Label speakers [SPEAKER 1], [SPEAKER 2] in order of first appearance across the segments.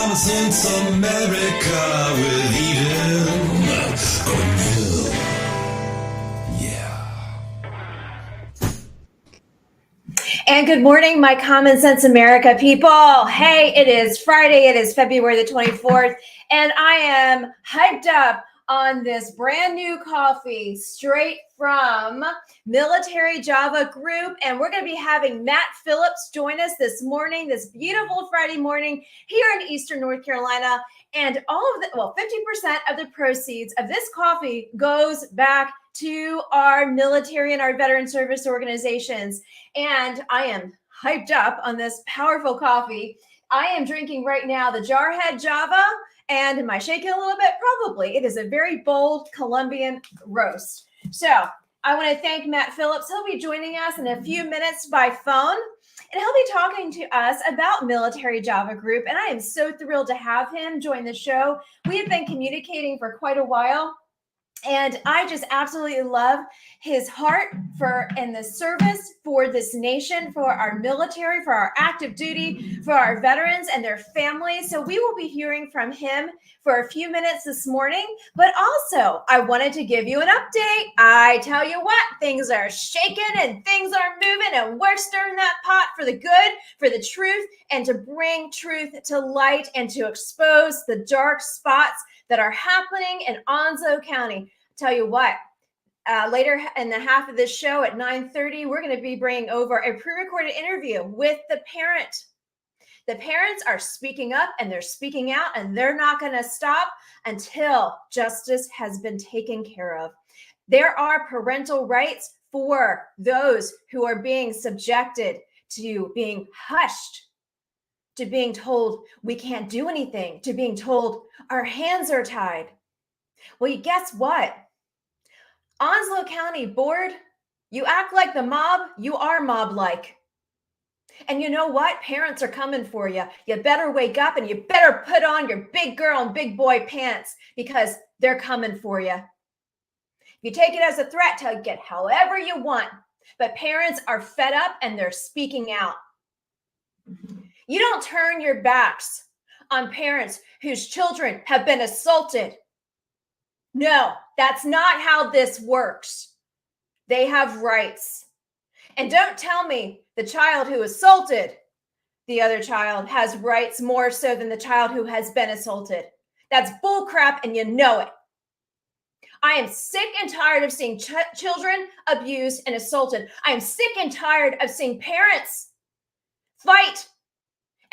[SPEAKER 1] common sense America with Eden Cornell. Yeah.
[SPEAKER 2] And good morning, my Common Sense America people. Hey, it is Friday. It is February the 24th, and I am hyped up on this brand new coffee straight from Military Java Group. And we're going to be having Matt Phillips join us this morning, this beautiful Friday morning here in Eastern North Carolina. And all of 50% of the proceeds of this coffee goes back to our military and our veteran service organizations. And I am hyped up on this powerful coffee. I am drinking right now the Jarhead Java. And am I shaking a little bit? Probably. It is a very bold Colombian roast. So I want to thank Matt Phillips. He'll be joining us in a few minutes by phone. And he'll be talking to us about Military Java Group. And I am so thrilled to have him join the show. We have been communicating for quite a while. And I just absolutely love his heart for and the service for this nation, for our military, for our active duty, for our veterans and their families. So we will be hearing from him for a few minutes this morning. But also, I wanted to give you an update. I tell you what, things are shaking and things are moving, and we're stirring that pot for the good, for the truth, and to bring truth to light and to expose the dark spots that are happening in Onslow County. Tell you what, later in the half of this show at 9:30, we're going to be bringing over a pre-recorded interview with the parent. The parents are speaking up and they're speaking out, and they're not going to stop until justice has been taken care of. There are parental rights for those who are being subjected to being hushed, to being told we can't do anything, to being told our hands are tied. Well, guess what? Onslow County Board, you act like the mob, you are mob-like. And you know what? Parents are coming for you. You better wake up and you better put on your big girl and big boy pants because they're coming for you. If you take it as a threat, take it however you want. But parents are fed up and they're speaking out. You don't turn your backs on parents whose children have been assaulted. No, that's not how this works. They have rights. And don't tell me the child who assaulted the other child has rights more so than the child who has been assaulted. That's bullcrap, and you know it. I am sick and tired of seeing children abused and assaulted. I am sick and tired of seeing parents fight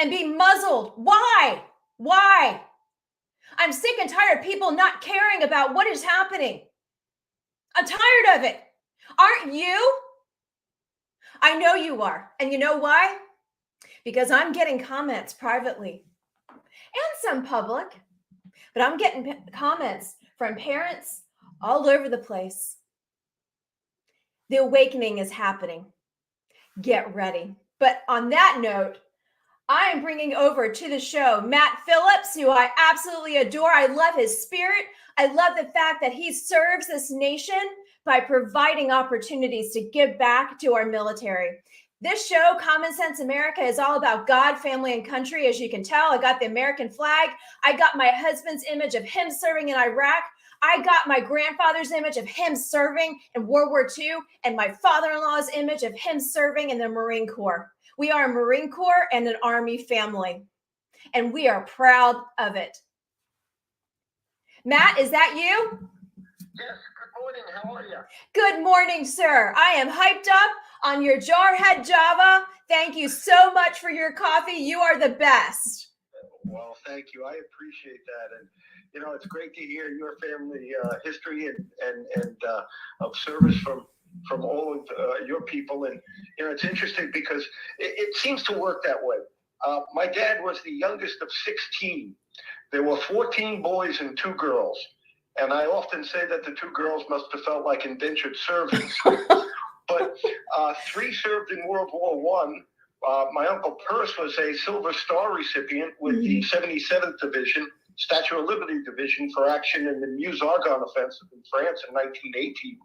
[SPEAKER 2] and be muzzled. Why? Why? I'm sick and tired of people not caring about what is happening. I'm tired of it. Aren't you? I know you are. And you know why? Because I'm getting comments privately and some public, but I'm getting comments from parents all over the place. The awakening is happening. Get ready. But on that note, I am bringing over to the show Matt Phillips, who I absolutely adore. I love his spirit. I love the fact that he serves this nation by providing opportunities to give back to our military. This show, Common Sense America, is all about God, family, and country. As you can tell, I got the American flag. I got my husband's image of him serving in Iraq. I got my grandfather's image of him serving in World War II, and my father-in-law's image of him serving in the Marine Corps. We are a Marine Corps and an Army family, and we are proud of it. Matt, is that you?
[SPEAKER 3] Yes, good morning. How are you?
[SPEAKER 2] Good morning, sir. I am hyped up on your Jarhead Java. Thank you so much for your coffee. You are the best.
[SPEAKER 3] Well, thank you. I appreciate that. And, you know, it's great to hear your family history and of service from all of your people. And, you know, it's interesting because it seems to work that way. My dad was the youngest of 16. There were 14 boys and 2 girls. And I often say that the 2 girls must have felt like indentured servants. But 3 served in World War I. My Uncle Perce was a Silver Star recipient with the 77th Division, Statue of Liberty Division, for action in the Meuse-Argonne Offensive in France in 1918.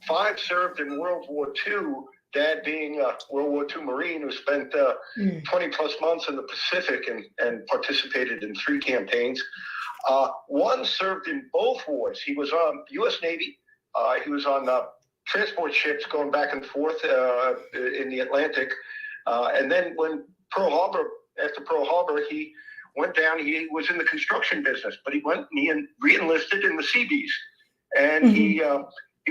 [SPEAKER 3] 5 served in World War II, Dad being a World War II Marine who spent 20 plus months in the Pacific and participated in 3 campaigns. One served in both wars. He was on U.S. Navy. He was on transport ships going back and forth in the Atlantic. And then when after Pearl Harbor, he went down. He was in the construction business, but he went and he re-enlisted in the Seabees. And he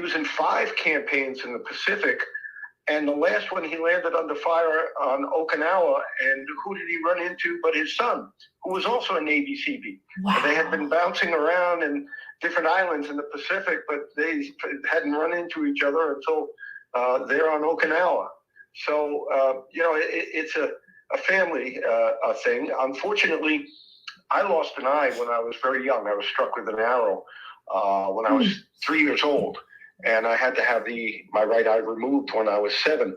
[SPEAKER 3] was in 5 campaigns in the Pacific. And the last one, he landed under fire on Okinawa. And who did he run into but his son, who was also a Navy Seabee.
[SPEAKER 2] Wow.
[SPEAKER 3] They had been bouncing around in different islands in the Pacific, but they hadn't run into each other until there on Okinawa. So, it's a family thing. Unfortunately, I lost an eye when I was very young. I was struck with an arrow when I was 3 years old. And I had to have my right eye removed when I was 7.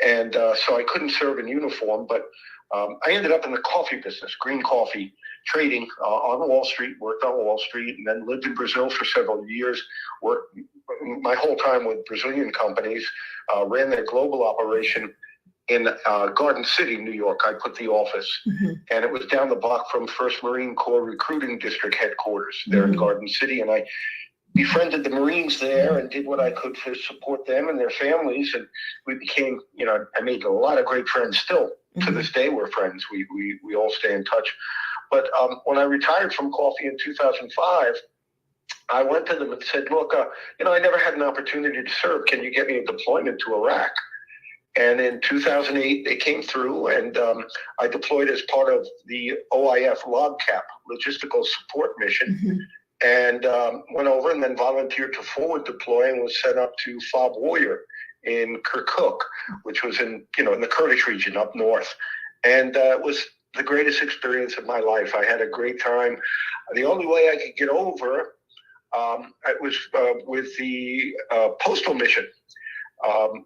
[SPEAKER 3] And so I couldn't serve in uniform, but I ended up in the coffee business, green coffee, trading on Wall Street, worked on Wall Street, and then lived in Brazil for several years, worked my whole time with Brazilian companies, ran their global operation in Garden City, New York. I put the office, and it was down the block from 1st Marine Corps Recruiting District headquarters there in Garden City, and I befriended the Marines there and did what I could to support them and their families. And we became, I made a lot of great friends. Still to this day, we're friends. We all stay in touch. But when I retired from coffee in 2005, I went to them and said, look, I never had an opportunity to serve. Can you get me a deployment to Iraq? And in 2008, they came through, and I deployed as part of the OIF LOGCAP, Logistical Support Mission. And went over and then volunteered to forward deploy and was sent up to FOB Warrior in Kirkuk, which was in the Kurdish region up north. And it was the greatest experience of my life. I had a great time. The only way I could get over it was with the postal mission.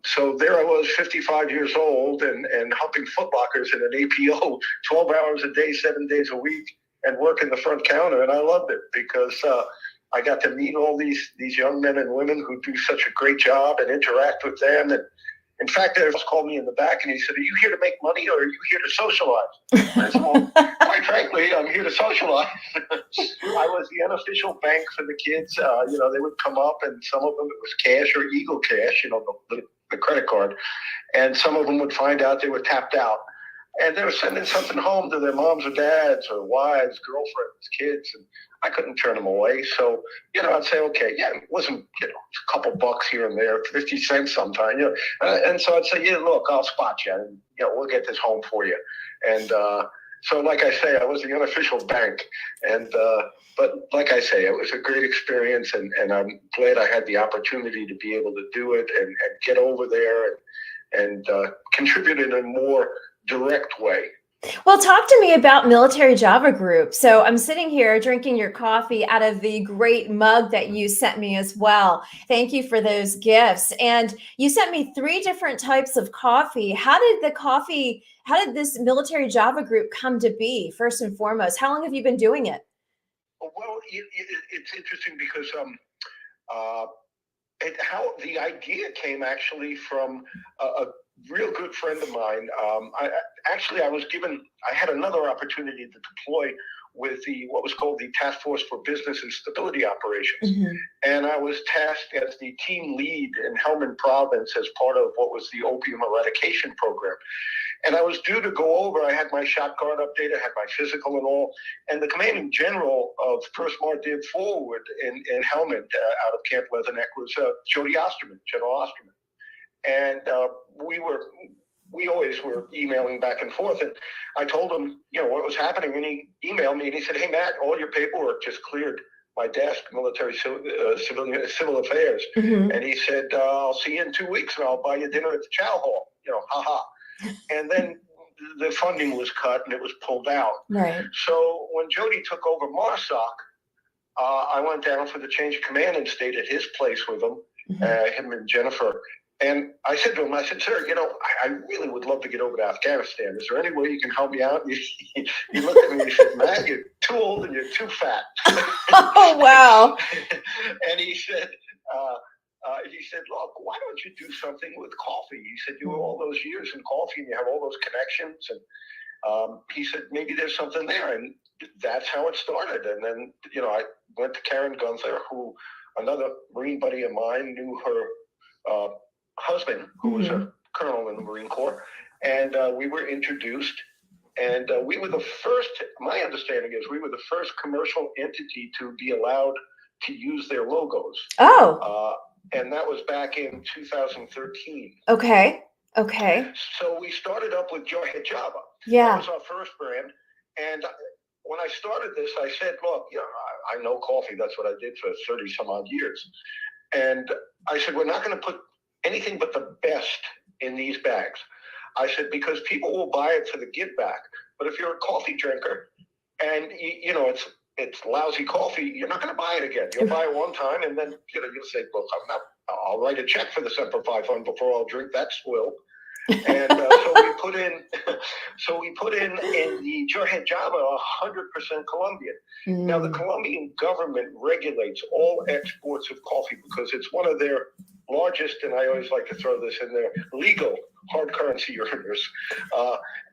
[SPEAKER 3] So there I was, 55 years old and humping footlockers in an APO, 12 hours a day, 7 days a week, and work in the front counter, and I loved it because I got to meet all these young men and women who do such a great job and interact with them. And in fact, they just called me in the back and he said, "Are you here to make money or are you here to socialize?" I said, well, quite frankly, I'm here to socialize. I was the unofficial bank for the kids. They would come up, and some of them it was cash or Eagle Cash, the credit card, and some of them would find out they were tapped out. And they were sending something home to their moms or dads or wives, girlfriends, kids, and I couldn't turn them away. So, I'd say, okay, yeah, it wasn't, a couple bucks here and there, 50 cents sometime, and so I'd say, yeah, look, I'll spot you, and, we'll get this home for you. And so, like I say, I was the unofficial bank, and but like I say, it was a great experience, and I'm glad I had the opportunity to be able to do it and get over there and contribute in a more direct way.
[SPEAKER 2] Well, talk to me about Military Java Group. So I'm sitting here drinking your coffee out of the great mug that you sent me as well. Thank you for those gifts. And you sent me 3 different types of coffee. How did this Military Java Group come to be, first and foremost? How long have you been doing it?
[SPEAKER 3] Well, it's interesting because how the idea came actually from a real good friend of mine. I had another opportunity to deploy with what was called the Task Force for Business and Stability Operations. And I was tasked as the team lead in Helmand Province as part of what was the opium eradication program. And I was due to go over. I had my shot card updated, I had my physical and all. And the commanding general of 1st Mardiv Forward in Helmand out of Camp Leatherneck was Jody Osterman, General Osterman. And we always were emailing back and forth. And I told him, what was happening. And he emailed me and he said, "Hey, Matt, all your paperwork just cleared my desk, military civil affairs." And he said, "I'll see you in 2 weeks and I'll buy you dinner at the Chow Hall." Ha. And then the funding was cut and it was pulled out.
[SPEAKER 2] Right.
[SPEAKER 3] So when Jody took over MARSOC, I went down for the change of command and stayed at his place with him, him and Jennifer. And I said to him, "Sir, I really would love to get over to Afghanistan. Is there any way you can help me out?" He looked at me and he said, "Matt, you're too old and you're too fat."
[SPEAKER 2] Oh, wow.
[SPEAKER 3] And he said, he said, look, why don't you do something with coffee? He said, you have all those years in coffee and you have all those connections. And he said, maybe there's something there. And that's how it started. And then, I went to Karen Gunther, who another Marine buddy of mine knew her husband, who was a colonel in the Marine Corps. And we were introduced. And we were the first, my understanding is we were the first commercial entity to be allowed to use their logos.
[SPEAKER 2] Oh.
[SPEAKER 3] And that was back in 2013.
[SPEAKER 2] Okay.
[SPEAKER 3] So we started up with Jarhead Java.
[SPEAKER 2] Yeah.
[SPEAKER 3] That was our first brand. And when I started this, I said, look, I know coffee. That's what I did for 30 some odd years. And I said, we're not going to put anything but the best in these bags. I said, because people will buy it for the give back. But if you're a coffee drinker and, it's lousy coffee, you're not going to buy it again. You'll buy it one time and then, you'll say, look, I'll write a check for the Semper Fi Fund before I'll drink that swill. And so we put in the Jarhead Java 100% Colombian. Now the Colombian government regulates all exports of coffee because it's one of their largest, and I always like to throw this in there, legal hard currency earners.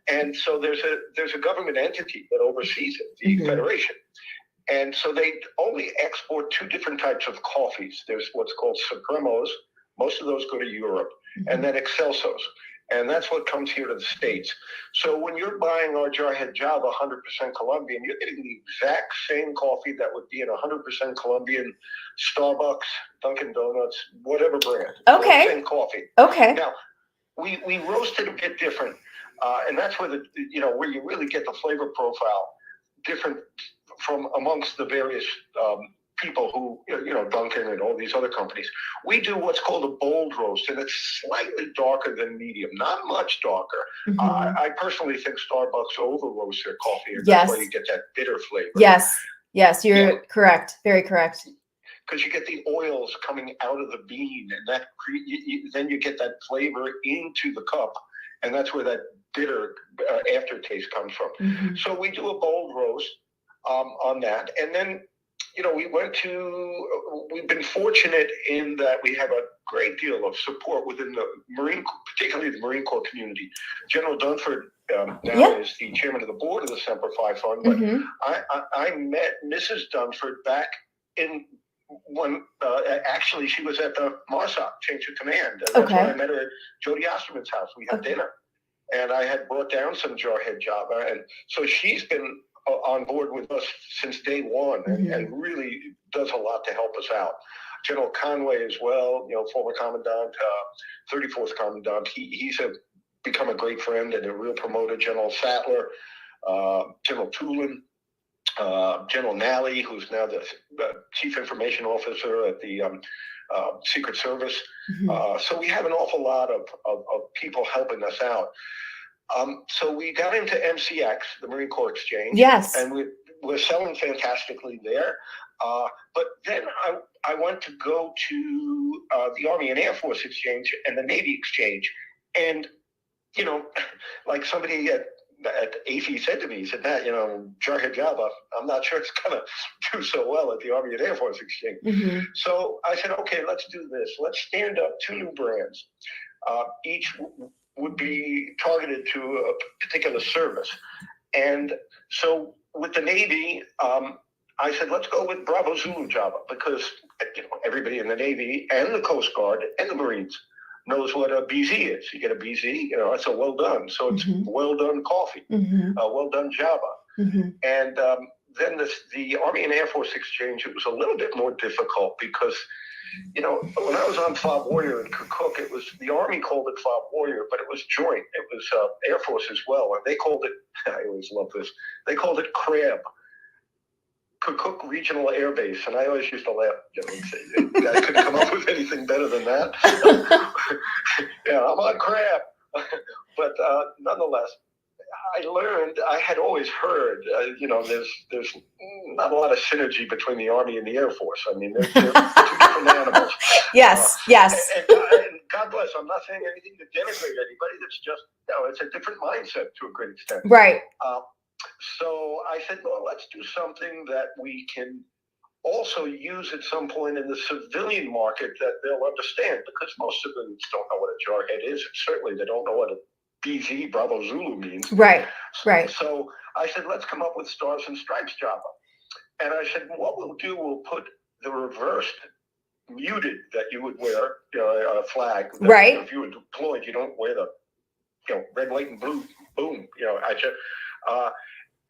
[SPEAKER 3] And so there's a government entity that oversees it, the Federation. And so they only export two different types of coffees. There's what's called Supremos. Most of those go to Europe. And then Excelsos. And that's what comes here to the States. So when you're buying our Jarhead Java 100% Colombian, you're getting the exact same coffee that would be in 100% Colombian Starbucks, Dunkin' Donuts, whatever brand.
[SPEAKER 2] Okay.
[SPEAKER 3] Same coffee.
[SPEAKER 2] Okay.
[SPEAKER 3] Now, we roast it a bit different. And that's where where you really get the flavor profile different from amongst the various people who, Dunkin' and all these other companies. We do what's called a bold roast, and it's slightly darker than medium, not much darker. I personally think Starbucks over roast their coffee, and that's why you get that bitter flavor.
[SPEAKER 2] Yes, you're correct. Very correct.
[SPEAKER 3] Because you get the oils coming out of the bean, and that then you get that flavor into the cup, and that's where that bitter aftertaste comes from. So we do a bold roast on that, and then we've been fortunate in that we have a great deal of support within the particularly the Marine Corps community. General Dunford now is the chairman of the board of the Semper Fi Fund, but I met Mrs. Dunford back when actually she was at the MARSOC, Change of Command. And that's when I met her at Jody Osterman's house. We had dinner, and I had brought down some Jarhead Java, and so she's been on board with us since day one, and really does a lot to help us out. General Conway as well, former commandant, 34th commandant. He's become a great friend and a real promoter. General Sattler, General Tulin, General Nally, who's now the chief information officer at the Secret Service. So we have an awful lot of people helping us out. So we got into MCX, the Marine Corps Exchange. Yes. And we're selling fantastically there. But then I went to go to the Army and Air Force Exchange and the Navy Exchange. And, like somebody at AFI said to me, he said, Matt, Jarhead Java, I'm not sure it's going to do so well at the Army and Air Force Exchange. So I said, okay, let's do this. Let's stand up two new brands. Each would be targeted to a particular service. And so with the Navy, I said, let's go with Bravo Zulu Java, because everybody in the Navy and the Coast Guard and the Marines knows what a BZ is. You get a BZ, it's a well done. So it's well done coffee, well done Java. And then the Army and Air Force Exchange, it was a little bit more difficult because when I was on Fob Warrior in Kirkuk, it was the Army called it Fob Warrior, but it was joint. It was Air Force as well, and they called it. I always love this. They called it CRAB, Kirkuk Regional Air Base, and I always used to laugh. I couldn't come up with anything better than that. I'm on CRAB, but nonetheless. I had always heard, there's not a lot of synergy between the Army and the Air Force. I mean, they're two different animals. Yes. And God bless, I'm not saying anything to denigrate anybody. It's just, it's a different mindset to a great extent. Right. So I said, well, let's do something that we can also use at some point in the civilian market that they'll understand, because most civilians don't know what a jarhead is. And certainly they don't know what a BZ, Bravo Zulu means.
[SPEAKER 2] Right, right.
[SPEAKER 3] So I said, let's come up with Stars and Stripes Java. And I said, what we'll do, we'll put the reversed muted that you would wear, a flag.
[SPEAKER 2] Right.
[SPEAKER 3] If you were deployed, you don't wear the, red, white, and blue, boom,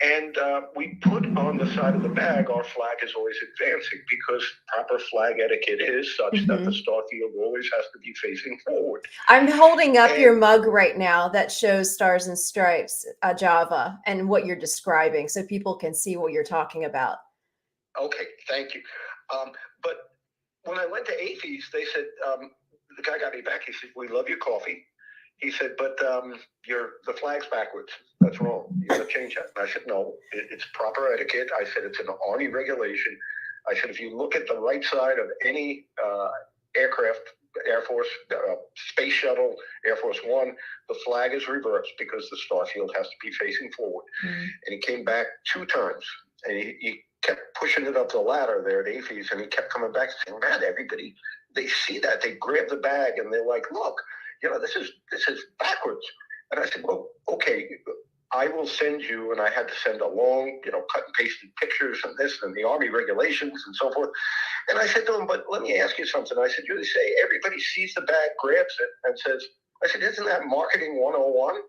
[SPEAKER 3] and we put on the side of the bag, our flag is always advancing, because proper flag etiquette is such that the star field always has to be facing forward.
[SPEAKER 2] I'm holding up your mug right now that shows Stars and Stripes Java and what you're describing, so people can see what you're talking about.
[SPEAKER 3] Okay, thank you. But when I went to AFES, they said, the guy got me back. He said, we love your coffee. He said, but the flag's backwards. That's wrong. You got to change that. And I said, no, it's proper etiquette. I said, it's an Army regulation. I said, if you look at the right side of any aircraft, Air Force, Space Shuttle, Air Force One, the flag is reversed because the star field has to be facing forward. And he came back 2 times, and he kept pushing it up the ladder there at AFES, and he kept coming back saying, man, everybody, they see that. They grab the bag, and they're like, look, this is backwards. And I said, well, okay, I will send you, and I had to send a long, cut and pasted pictures and this and the Army regulations and so forth. And I said to him, but let me ask you something. I said, you say everybody sees the bag, grabs it, and says, I said, isn't that marketing 101?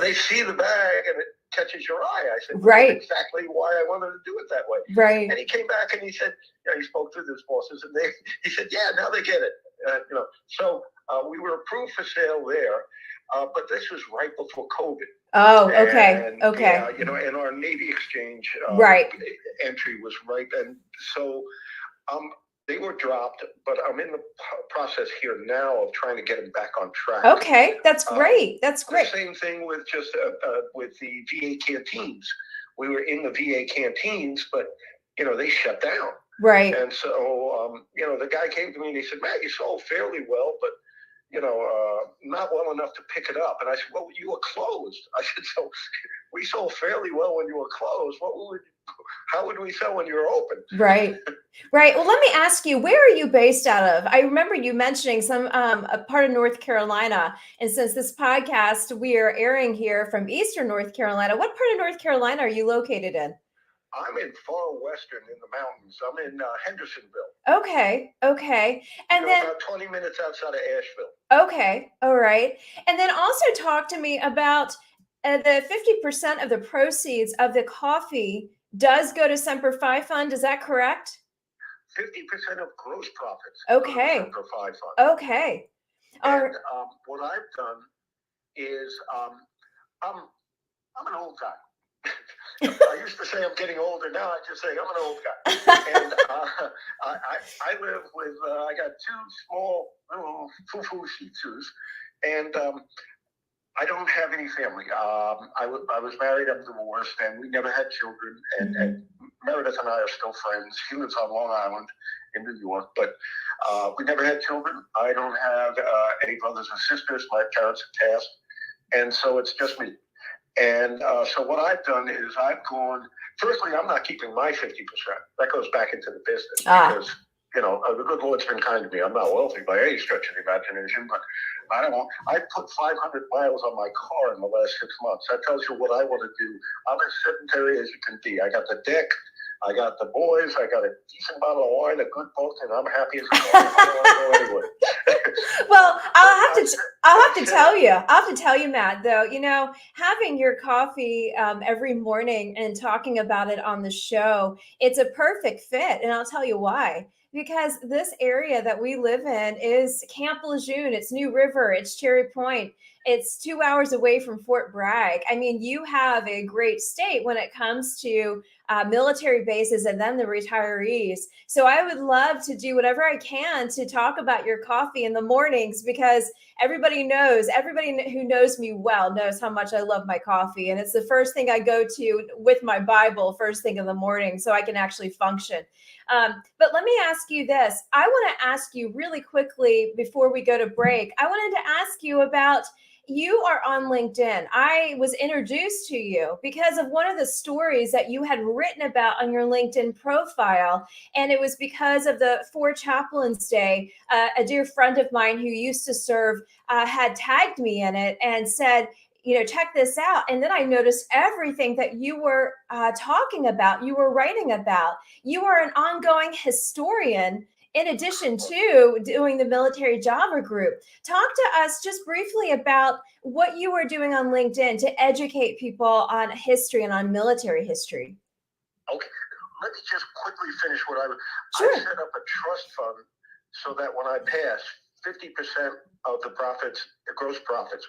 [SPEAKER 3] They see the bag and it catches your eye. I said,
[SPEAKER 2] right.
[SPEAKER 3] That's exactly why I wanted to do it that way.
[SPEAKER 2] Right.
[SPEAKER 3] And he came back and he said, he spoke to his bosses, and he said, yeah, now they get it. So we were approved for sale there, but this was right before COVID.
[SPEAKER 2] Oh, okay,
[SPEAKER 3] and,
[SPEAKER 2] okay.
[SPEAKER 3] And our Navy exchange
[SPEAKER 2] right.
[SPEAKER 3] entry was right, and so they were dropped. But I'm in the process here now of trying to get them back on track.
[SPEAKER 2] Okay, that's great. That's great.
[SPEAKER 3] The same thing with with the VA canteens. We were in the VA canteens, but they shut down.
[SPEAKER 2] Right.
[SPEAKER 3] And so, the guy came to me and he said, Matt, you sold fairly well, but, not well enough to pick it up. And I said, well, you were closed. I said, so we sold fairly well when you were closed. How would we sell when you were open?
[SPEAKER 2] Right. Right. Well, let me ask you, where are you based out of? I remember you mentioning a part of North Carolina. And since this podcast, we are airing here from Eastern North Carolina, what part of North Carolina are you located in?
[SPEAKER 3] I'm in far western in the mountains. I'm in Hendersonville.
[SPEAKER 2] Okay. Okay. And then
[SPEAKER 3] about 20 minutes outside of Asheville.
[SPEAKER 2] Okay. All right. And then also talk to me about the 50% of the proceeds of the coffee does go to Semper Fi Fund. Is that correct?
[SPEAKER 3] 50% of gross profits.
[SPEAKER 2] Okay.
[SPEAKER 3] Semper Fi Fund.
[SPEAKER 2] Okay.
[SPEAKER 3] And what I've done is I'm an old guy. I used to say I'm getting older. Now I just say I'm an old guy. And I live with, I got 2 small little foo-foo shih tzus, and I don't have any family. I was married, I'm divorced, and we never had children. And Meredith and I are still friends. She lives on Long Island in New York, but we never had children. I don't have any brothers and sisters. My parents have passed. And so it's just me. And so what I've done is firstly, I'm not keeping my 50%. That goes back into the business because, the good Lord's been kind to me. I'm not wealthy by any stretch of the imagination, but I put 500 miles on my car in the last 6 months. That tells you what I want to do. I'm as sedentary as you can be. I got the deck. I got the boys. I got a decent bottle of wine, a good book, and I'm happy as a dog. I don't want to go anywhere.
[SPEAKER 2] Well, I'll have to tell you, Matt, though, having your coffee every morning and talking about it on the show, it's a perfect fit. And I'll tell you why. Because this area that we live in is Camp Lejeune, it's New River, it's Cherry Point. It's 2 hours away from Fort Bragg. I mean, you have a great state when it comes to military bases and then the retirees. So I would love to do whatever I can to talk about your coffee in the mornings, because everybody who knows me well knows how much I love my coffee. And it's the first thing I go to with my Bible first thing in the morning so I can actually function. But let me ask you this. I want to ask you really quickly before we go to break. I wanted to ask you about, you are on LinkedIn. I was introduced to you because of one of the stories that you had written about on your LinkedIn profile. And it was because of the For Chaplains Day. A dear friend of mine who used to serve had tagged me in it and said, check this out. And then I noticed everything that you were talking about, you were writing about. You are an ongoing historian in addition to doing the military Java group. Talk to us just briefly about what you were doing on LinkedIn to educate people on history and on military history.
[SPEAKER 3] Okay, let me just quickly finish what I
[SPEAKER 2] Sure.
[SPEAKER 3] I set up a trust fund so that when I pass, 50% of the profits, the gross profits,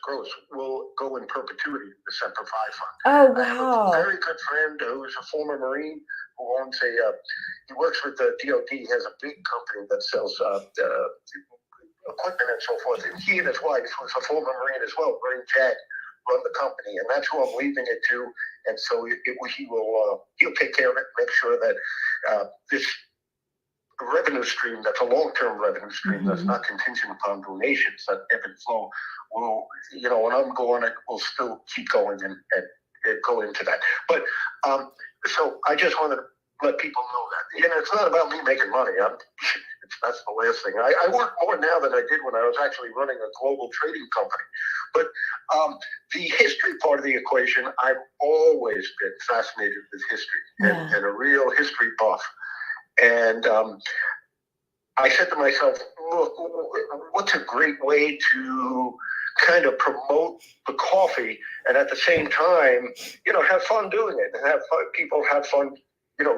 [SPEAKER 3] will go in perpetuity to the Semper Fi Fund.
[SPEAKER 2] Oh,
[SPEAKER 3] I have a
[SPEAKER 2] wow.
[SPEAKER 3] very good friend who's a former Marine who owns he works with the DOD. He has a big company that sells equipment and so forth. And he and his wife, who's a former Marine as well, Marine Jag, run the company, and that's who I'm leaving it to. And so he'll take care of it, make sure that this revenue stream, that's a long-term revenue stream, that's not contingent upon donations, that ebb and flow will, when I'm going, it will still keep going and go into that. But so I just want to let people know that. It's not about me making money. That's the last thing. I work more now than I did when I was actually running a global trading company. But the history part of the equation, I've always been fascinated with history and a real history buff. And I said to myself, look, what's a great way to kind of promote the coffee and at the same time, have fun doing it and have fun, people have fun,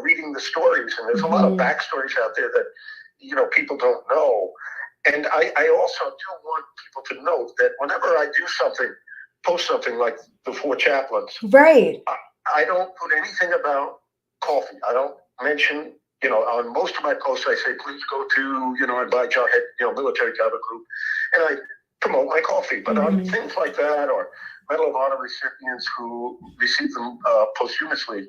[SPEAKER 3] reading the stories. And there's a lot of backstories out there that, people don't know. And I also do want people to know that whenever I do post something like the For Chaplains,
[SPEAKER 2] right?
[SPEAKER 3] I don't put anything about coffee. I don't mention, on most of my posts, I say, please go to, I buy military Java group, and I promote my coffee. But on things like that, or Medal of Honor recipients who receive them posthumously,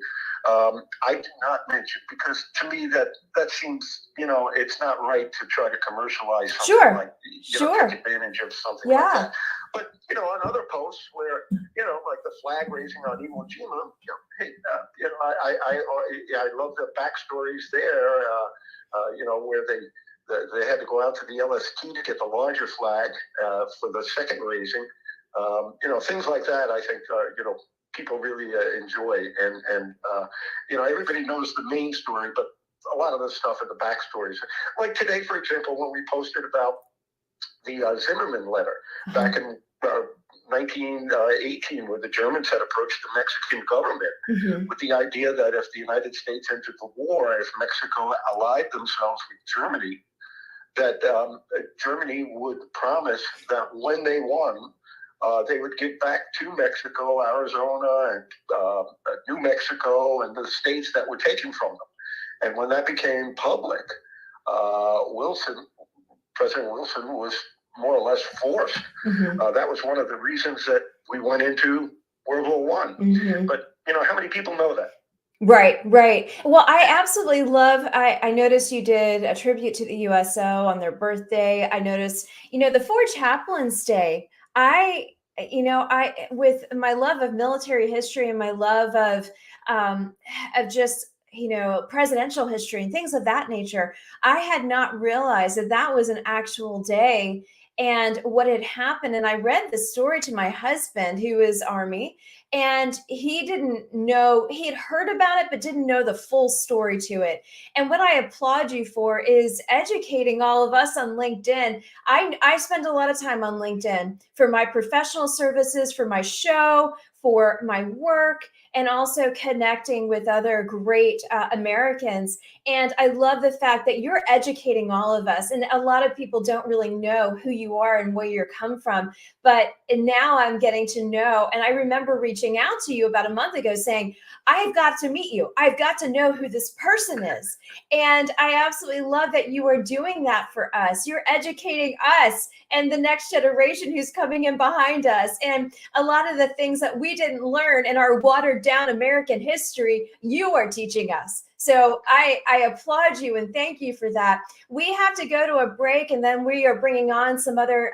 [SPEAKER 3] I do not mention, because to me that seems, it's not right to try to commercialize something like, take advantage of something like that. But, on other posts where, like the flag raising on Iwo Jima, I love the backstories there, where they had to go out to the LST to get the larger flag for the second raising. Things like that, I think, people really enjoy. And everybody knows the main story, but a lot of the stuff in the backstories. Like today, for example, when we posted about the Zimmerman letter back in 1918, where the Germans had approached the Mexican government with the idea that if the United States entered the war, if Mexico allied themselves with Germany, that Germany would promise that when they won, they would give back to Mexico, Arizona, and New Mexico, and the states that were taken from them. And when that became public, President Wilson was more or less forced. That was one of the reasons that we went into World War I. But, how many people know that?
[SPEAKER 2] Right. Well, I absolutely love, I noticed you did a tribute to the USO on their birthday. I noticed, the For Chaplains Day, I with my love of military history and my love of just, presidential history and things of that nature, I had not realized that was an actual day and what had happened. And I read the story to my husband, who is Army, and he didn't know, he had heard about it, but didn't know the full story to it. And what I applaud you for is educating all of us on LinkedIn. I spend a lot of time on LinkedIn for my professional services, for my show, for my work, and also connecting with other great Americans. And I love the fact that you're educating all of us. And a lot of people don't really know who you are and where you're come from. But now I'm getting to know. And I remember reaching out to you about a month ago saying, I've got to meet you. I've got to know who this person is. And I absolutely love that you are doing that for us. You're educating us and the next generation who's coming in behind us. And a lot of the things that we we didn't learn in our watered down American history, you are teaching us. So I applaud you and thank you for that. We have to go to a break, and then we are bringing on some other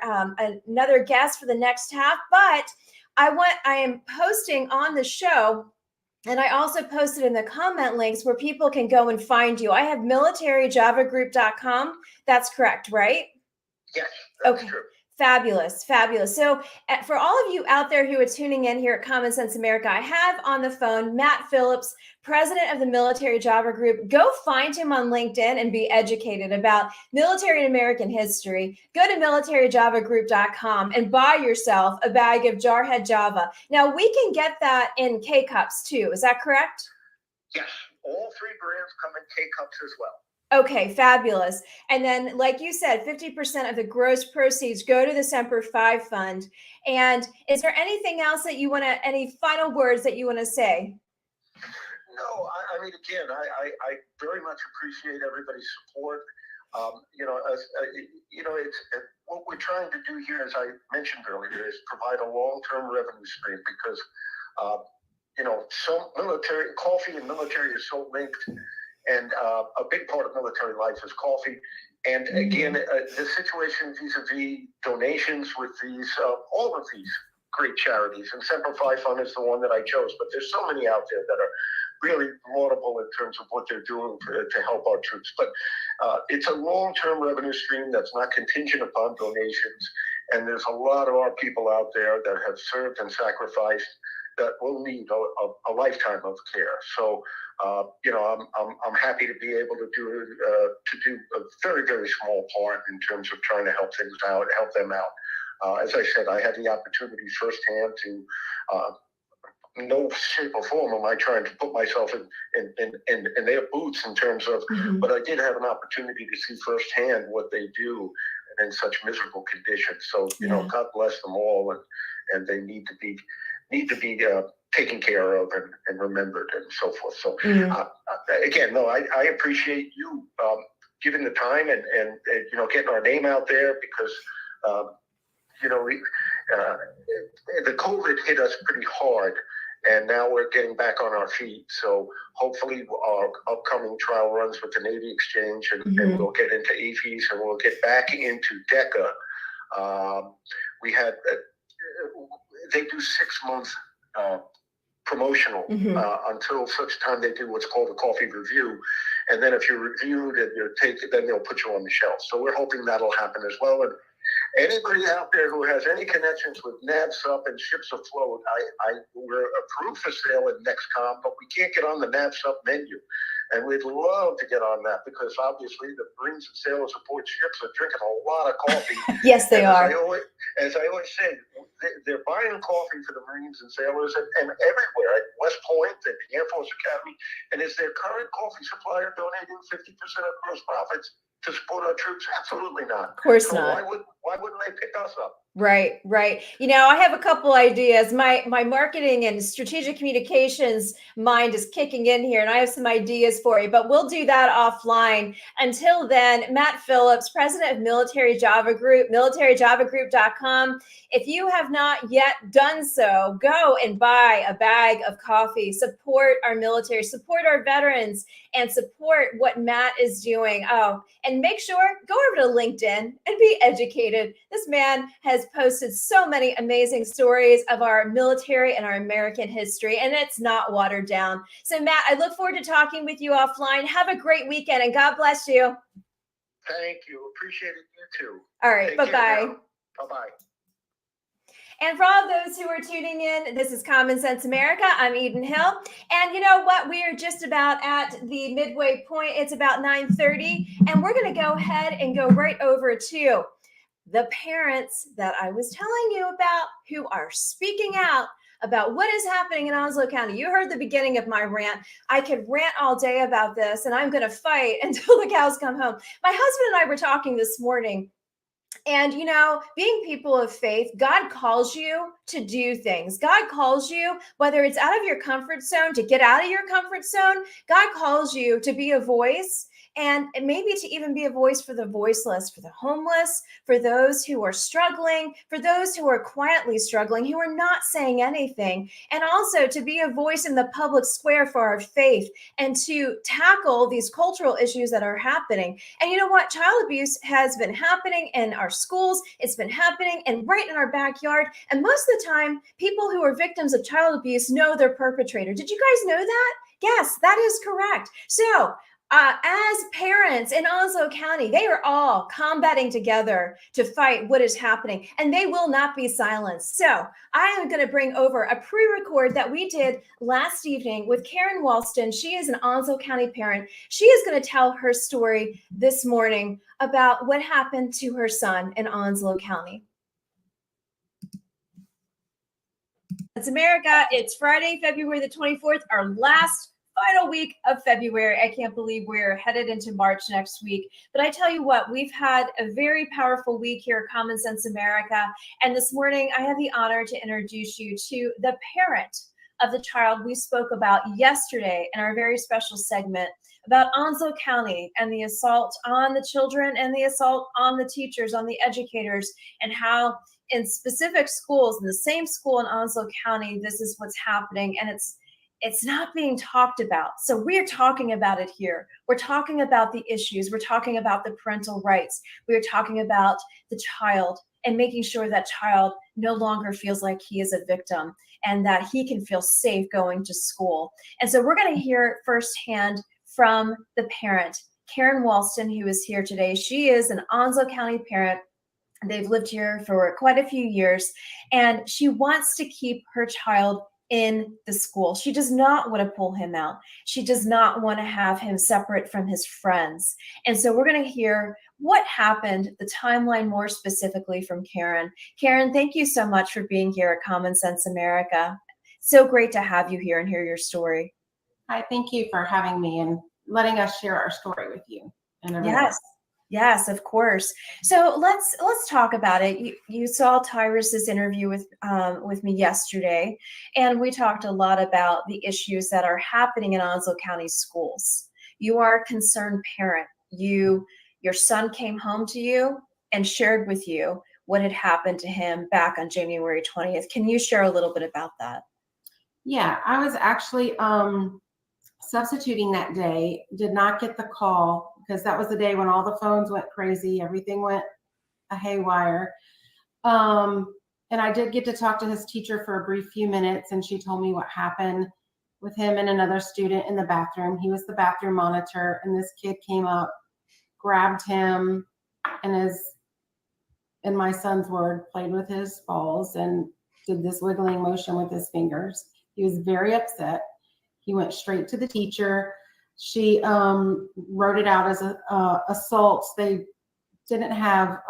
[SPEAKER 2] another guest for the next half. But I am posting on the show, and I also posted in the comment links where people can go and find you. I have militaryjavagroup.com. That's correct, right?
[SPEAKER 3] Yes, that's
[SPEAKER 2] Okay.
[SPEAKER 3] true.
[SPEAKER 2] Fabulous, fabulous. So for all of you out there who are tuning in here at Common Sense America, I have on the phone Matt Phillips, president of the Military Java Group. Go find him on LinkedIn and be educated about military and American history. Go to militaryjavagroup.com and buy yourself a bag of Jarhead Java. Now, we can get that in K-Cups too. Is that correct?
[SPEAKER 3] Yes, all three brands come in K-Cups as well.
[SPEAKER 2] Okay, fabulous. And then, like you said, 50% of the gross proceeds go to the Semper Fi Fund. And is there anything else that you want to, any final words that you want to say?
[SPEAKER 3] No, I mean, again, I very much appreciate everybody's support. It's what we're trying to do here, as I mentioned earlier, is provide a long-term revenue stream because, some military coffee and military is so linked. And a big part of military life is coffee. And again, the situation vis-a-vis donations with these, all of these great charities, and Semper Fi Fund is the one that I chose, but there's so many out there that are really laudable in terms of what they're doing to help our troops. But it's a long-term revenue stream that's not contingent upon donations. And there's a lot of our people out there that have served and sacrificed that will need a lifetime of care. So, I'm happy to be able to do a very, very small part in terms of trying to help things out, help them out. As I said, I had the opportunity firsthand to, no shape or form am I trying to put myself in their boots in terms of, but I did have an opportunity to see firsthand what they do in such miserable conditions. So, God bless them all, and they need to be taken care of and remembered and so forth. So again, no, I appreciate you giving the time and getting our name out there because the COVID hit us pretty hard, and now we're getting back on our feet. So hopefully our upcoming trial runs with the Navy Exchange and we'll get into AFES and we'll get back into DECA. We had they do 6 months promotional until such time they do what's called a coffee review. And then if you're reviewed and you're taken, then they'll put you on the shelf. So we're hoping that'll happen as well. And anybody out there who has any connections with NAVSUP and ships afloat, we're approved for sale at NextCom, but we can't get on the NAVSUP menu. And we'd love to get on that because obviously the Marines and sailors aboard ships are drinking a lot of coffee.
[SPEAKER 2] Yes, they are.
[SPEAKER 3] As I always say, they're buying coffee for the Marines and sailors and everywhere at West Point and the Air Force Academy. And is their current coffee supplier donating 50% of gross profits to support our troops? Absolutely not.
[SPEAKER 2] Of course not.
[SPEAKER 3] Why wouldn't they pick us up?
[SPEAKER 2] Right. I have a couple ideas. My marketing and strategic communications mind is kicking in here, and I have some ideas for you, but we'll do that offline. Until then, Matt Phillips, president of Military Java Group, militaryjavagroup.com. If you have not yet done so, go and buy a bag of coffee. Support our military, support our veterans, and support what Matt is doing. Oh, and make sure, go over to LinkedIn and be educated. This man has posted so many amazing stories of our military and our American history, and it's not watered down. So, Matt, I look forward to talking with you offline. Have a great weekend, and God bless you.
[SPEAKER 3] Thank you. Appreciate it. You too.
[SPEAKER 2] All right. Bye-bye.
[SPEAKER 3] Bye-bye.
[SPEAKER 2] And for all those who are tuning in, this is Common Sense America. I'm Eden Hill. And you know what? We are just about at the midway point. It's about 9:30. And we're going to go ahead and go right over to the parents that I was telling you about who are speaking out about what is happening in Onslow County. You heard the beginning of my rant. I could rant all day about this, and I'm going to fight until the cows come home. My husband and I were talking this morning. And, being people of faith, God calls you to do things. God calls you, whether it's out of your comfort zone, to get out of your comfort zone. God calls you to be a voice and maybe to even be a voice for the voiceless, for the homeless, for those who are struggling, for those who are quietly struggling, who are not saying anything, and also to be a voice in the public square for our faith and to tackle these cultural issues that are happening. And you know what? Child abuse has been happening in our schools. It's been happening and right in our backyard. And most of the time, people who are victims of child abuse know their perpetrator. Did you guys know that? Yes, that is correct. So as parents in Onslow County, they are all combating together to fight what is happening, and they will not be silenced. So I am going to bring over a pre-record that we did last evening with Karen Walston. She is an Onslow County parent. She is going to tell her story this morning about what happened to her son in Onslow County. It's America. It's Friday, February the 24th, our last final week of February. I can't believe we're headed into March next week. But I tell you what, we've had a very powerful week here at Common Sense America. And this morning, I have the honor to introduce you to the parent of the child we spoke about yesterday in our very special segment about Onslow County and the assault on the children and the assault on the teachers, on the educators, and how in specific schools, in the same school in Onslow County, this is what's happening. And it's not being talked about. So we're talking about it here. We're talking about the issues. We're talking about the parental rights. We're talking about the child and making sure that child no longer feels like he is a victim and that he can feel safe going to school. And so we're going to hear firsthand from the parent, Karen Walston, who is here today. She is an Onslow County parent. They've lived here for quite a few years, and she wants to keep her child in the school. She does not want to pull him out. She does not want to have him separate from his friends. And so we're going to hear what happened, the timeline more specifically from Karen. Karen, thank you so much for being here at Common Sense America. So great to have you here and hear your story.
[SPEAKER 4] Hi, thank you for having me and letting us share our story with you.
[SPEAKER 2] Yes, of course. So let's talk about it. You saw Tyrus's interview with me yesterday, and we talked a lot about the issues that are happening in Onslow County schools. You are a concerned parent. Your son came home to you and shared with you what had happened to him back on January 20th. Can you share a little bit about that?
[SPEAKER 4] Yeah, I was actually substituting that day, did not get the call because that was the day when all the phones went crazy. Everything went haywire. And I did get to talk to his teacher for a brief few minutes, and she told me what happened with him and another student in the bathroom. He was the bathroom monitor, and this kid came up, grabbed him, and in my son's word, played with his balls and did this wiggling motion with his fingers. He was very upset. He went straight to the teacher. She wrote it out as assault. They didn't have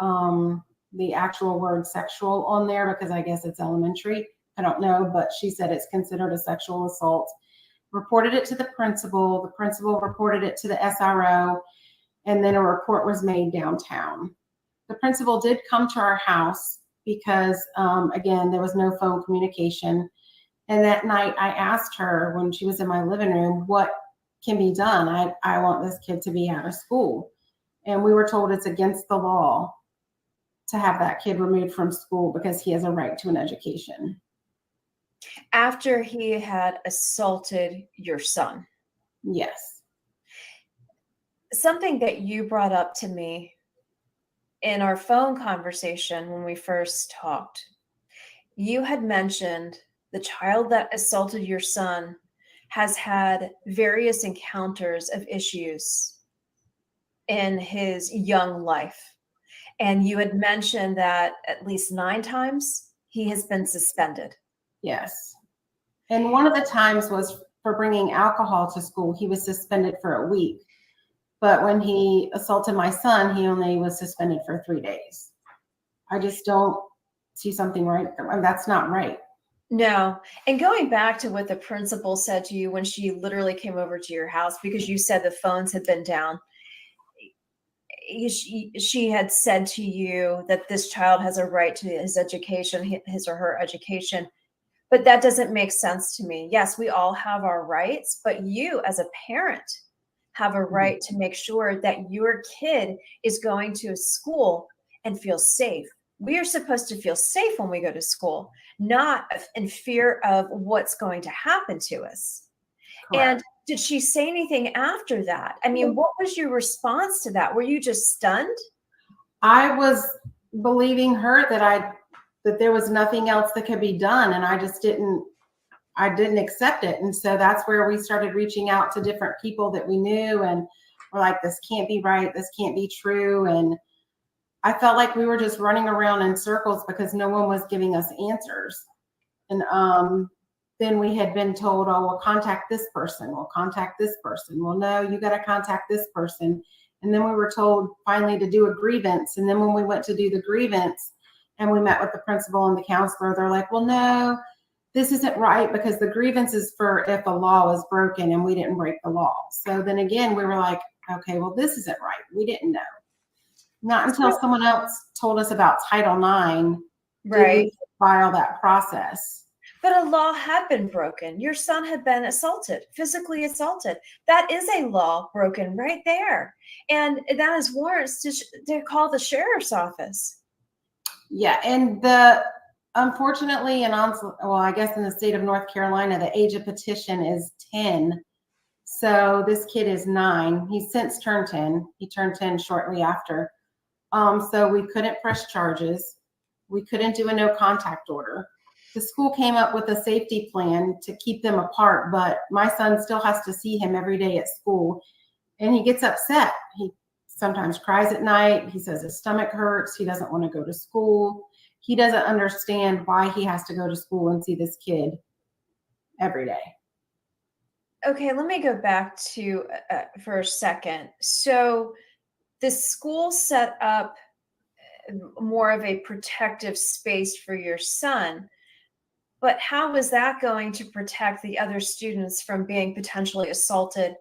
[SPEAKER 4] the actual word sexual on there because I guess it's elementary. I don't know, but she said it's considered a sexual assault. Reported it to the principal. The principal reported it to the SRO, and then a report was made downtown. The principal did come to our house because, again, there was no phone communication. And that night I asked her when she was in my living room, what can be done? I want this kid to be out of school. And we were told it's against the law to have that kid removed from school because he has a right to an education.
[SPEAKER 2] After he had assaulted your son?
[SPEAKER 4] Yes.
[SPEAKER 2] Something that you brought up to me in our phone conversation when we first talked, you had mentioned the child that assaulted your son has had various encounters of issues in his young life. And you had mentioned that at least 9 times he has been suspended.
[SPEAKER 4] Yes. And one of the times was for bringing alcohol to school. He was suspended for a week. But when he assaulted my son, he only was suspended for 3 days. I just don't see something right. That's not right.
[SPEAKER 2] No. And going back to what the principal said to you when she literally came over to your house, because you said the phones had been down, she had said to you that this child has a right to his education, his or her education. But that doesn't make sense to me. Yes, we all have our rights, but you as a parent have a right to make sure that your kid is going to a school and feel safe. We are supposed to feel safe when we go to school, not in fear of what's going to happen to us.
[SPEAKER 4] Correct.
[SPEAKER 2] And did she say anything after that? I mean, what was your response to that? Were you just stunned?
[SPEAKER 4] I was believing her that there was nothing else that could be done, and I didn't accept it. And so that's where we started reaching out to different people that we knew, and we're like, this can't be right, this can't be true. And I felt like we were just running around in circles because no one was giving us answers. And then we had been told, oh, we'll contact this person, we'll contact this person. Well, no, you got to contact this person. And then we were told finally to do a grievance. And then when we went to do the grievance and we met with the principal and the counselor, they're like, well, no, this isn't right, because the grievance is for if a law is broken and we didn't break the law. So then again, we were like, okay, well, this isn't right. We didn't know. Not until someone else told us about Title IX did we file that process.
[SPEAKER 2] But a law had been broken. Your son had been assaulted, physically assaulted. That is a law broken right there. And that is warrants to call the sheriff's office.
[SPEAKER 4] Yeah, and unfortunately in Onslow, well, I guess in the state of North Carolina, the age of petition is 10. So this kid is 9. He's since turned 10. He turned 10 shortly after. So we couldn't press charges. We couldn't do a no contact order. The school came up with a safety plan to keep them apart, but my son still has to see him every day at school, and he gets upset. He sometimes cries at night. He says his stomach hurts. He doesn't want to go to school. He doesn't understand why he has to go to school and see this kid every day.
[SPEAKER 2] Okay, let me go back to for a second. So the school set up more of a protective space for your son, but how is that going to protect the other students from being potentially assaulted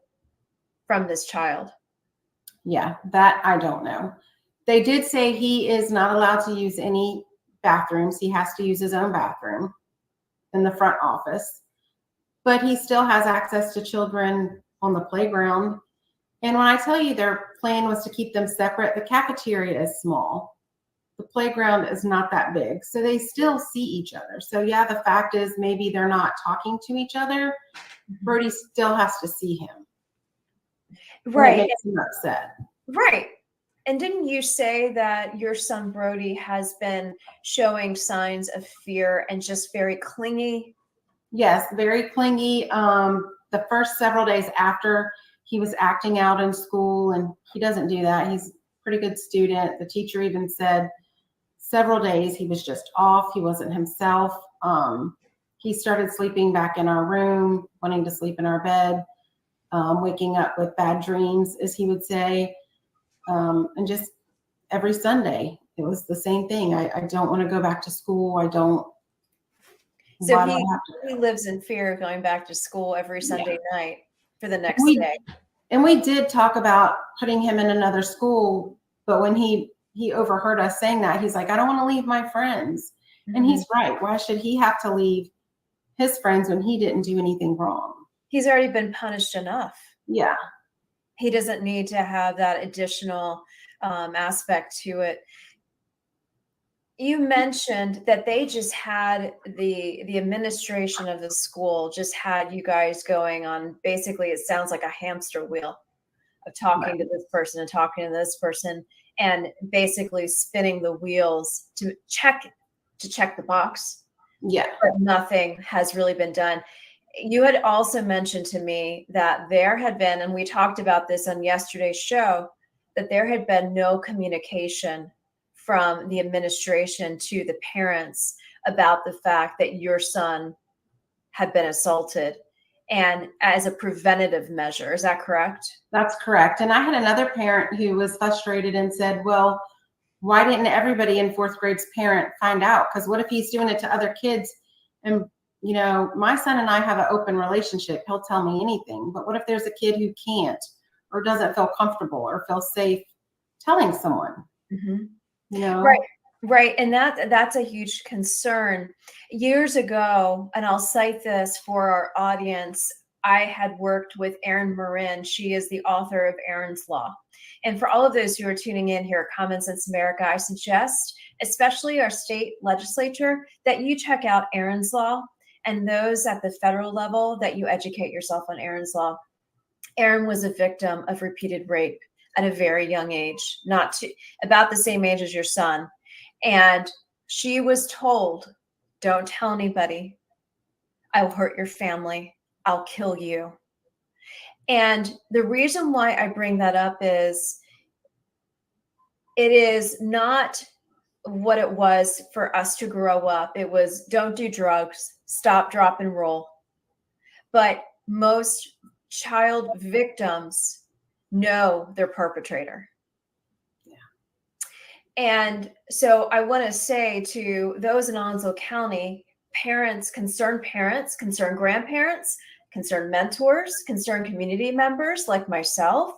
[SPEAKER 2] from this child?
[SPEAKER 4] Yeah, that I don't know. They did say he is not allowed to use any bathrooms. He has to use his own bathroom in the front office, but he still has access to children on the playground. And when I tell you their plan was to keep them separate, the cafeteria is small. The playground is not that big, so they still see each other. So yeah, the fact is maybe they're not talking to each other. Brody still has to see him.
[SPEAKER 2] Right.
[SPEAKER 4] It makes him upset.
[SPEAKER 2] Right. And didn't you say that your son Brody has been showing signs of fear and just very clingy?
[SPEAKER 4] Yes, very clingy. The first several days after, he was acting out in school, and he doesn't do that. He's a pretty good student. The teacher even said several days he was just off. He wasn't himself. He started sleeping back in our room, wanting to sleep in our bed, waking up with bad dreams, as he would say. And just every Sunday, it was the same thing. I don't want to go back to school. I don't.
[SPEAKER 2] So he lives in fear of going back to school every Sunday night for the next day.
[SPEAKER 4] And we did talk about putting him in another school, but when he overheard us saying that, he's like, I don't want to leave my friends. Mm-hmm. And he's right. Why should he have to leave his friends when he didn't do anything wrong?
[SPEAKER 2] He's already been punished enough.
[SPEAKER 4] Yeah.
[SPEAKER 2] He doesn't need to have that additional aspect to it. You mentioned that they just had the administration of the school just had you guys going on, basically, it sounds like a hamster wheel of talking to this person and talking to this person and basically spinning the wheels to check the box.
[SPEAKER 4] Yeah.
[SPEAKER 2] But nothing has really been done. You had also mentioned to me that there had been, and we talked about this on yesterday's show, that there had been no communication from the administration to the parents about the fact that your son had been assaulted, and as a preventative measure. Is that correct?
[SPEAKER 4] That's correct. And I had another parent who was frustrated and said, well, why didn't everybody in fourth grade's parent find out? Because what if he's doing it to other kids? And, you know, my son and I have an open relationship. He'll tell me anything. But what if there's a kid who can't or doesn't feel comfortable or feel safe telling someone?
[SPEAKER 2] Mm-hmm.
[SPEAKER 4] You know?
[SPEAKER 2] Right. And that's a huge concern. Years ago, and I'll cite this for our audience, I had worked with Erin Marin. She is the author of Erin's Law. And for all of those who are tuning in here at Common Sense America, I suggest, especially our state legislature, that you check out Erin's Law, and those at the federal level that you educate yourself on Erin's Law. Erin was a victim of repeated rape at a very young age, about the same age as your son. And she was told, don't tell anybody. I will hurt your family. I'll kill you. And the reason why I bring that up is it is not what it was for us to grow up. It was don't do drugs, stop, drop, and roll. But most child victims know their perpetrator.
[SPEAKER 4] Yeah.
[SPEAKER 2] And so I want to say to those in Onslow County, parents, concerned grandparents, concerned mentors, concerned community members like myself,